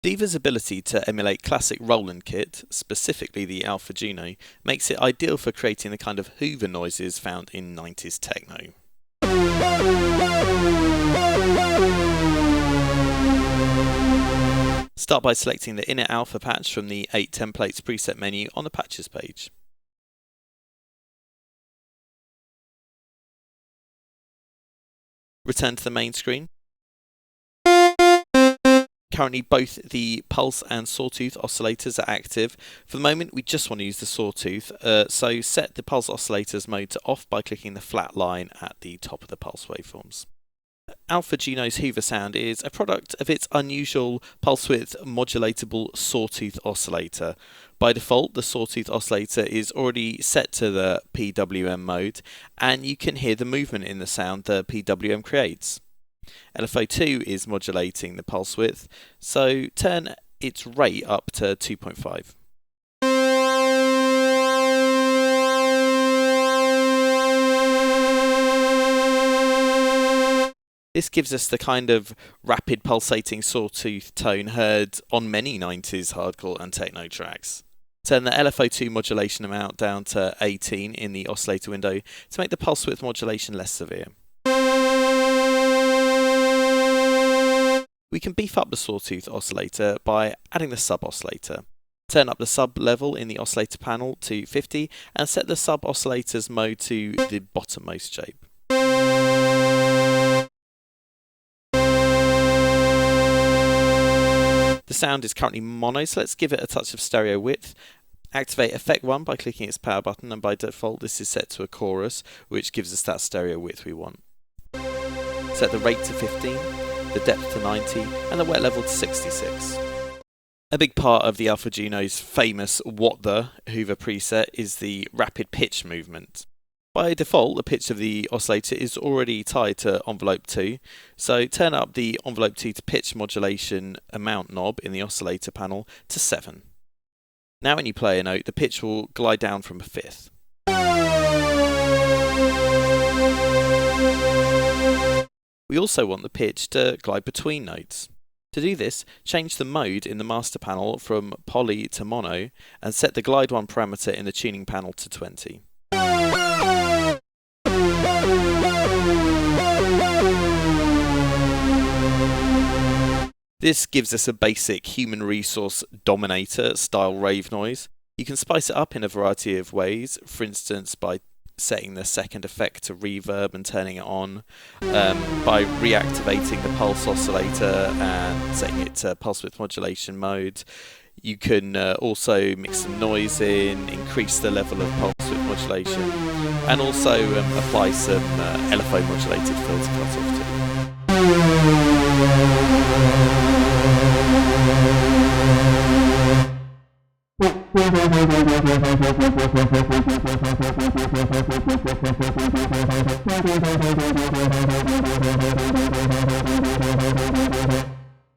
DIVA's ability to emulate classic Roland kit, specifically the Alpha Juno, makes it ideal for creating the kind of Hoover noises found in 90s techno. Start by selecting the Init Alpha patch from the 8 templates preset menu on the patches page. Return to the main screen. Currently both the pulse and sawtooth oscillators are active. For the moment we just want to use the sawtooth, so set the pulse oscillators mode to off by clicking the flat line at the top of the pulse waveforms. Alpha Juno's Hoover sound is a product of its unusual pulse width modulatable sawtooth oscillator. By default, the sawtooth oscillator is already set to the PWM mode, and you can hear the movement in the sound the PWM creates. LFO2 is modulating the pulse width, so turn its rate up to 2.5. This gives us the kind of rapid pulsating sawtooth tone heard on many 90s hardcore and techno tracks. Turn the LFO2 modulation amount down to 18 in the oscillator window to make the pulse width modulation less severe. We can beef up the sawtooth oscillator by adding the sub-oscillator. Turn up the sub level in the oscillator panel to 50 and set the sub-oscillator's mode to the bottommost shape. The sound is currently mono, so let's give it a touch of stereo width. Activate Effect 1 by clicking its power button, and by default this is set to a chorus, which gives us that stereo width we want. Set the rate to 15, the depth to 90, and the wet level to 66. A big part of the Alpha Juno's famous What the Hoover preset is the rapid pitch movement. By default, the pitch of the oscillator is already tied to envelope 2, so turn up the envelope 2 to pitch modulation amount knob in the oscillator panel to 7. Now when you play a note, the pitch will glide down from a fifth. We also want the pitch to glide between notes. To do this, change the mode in the master panel from poly to mono and set the glide 1 parameter in the tuning panel to 20. This gives us a basic human resource dominator style rave noise. You can spice it up in a variety of ways, for instance by setting the second effect to reverb and turning it on, by reactivating the pulse oscillator and setting it to pulse width modulation mode. You can also mix some noise in, increase the level of pulse width modulation, and also apply some LFO modulated filter cutoff too.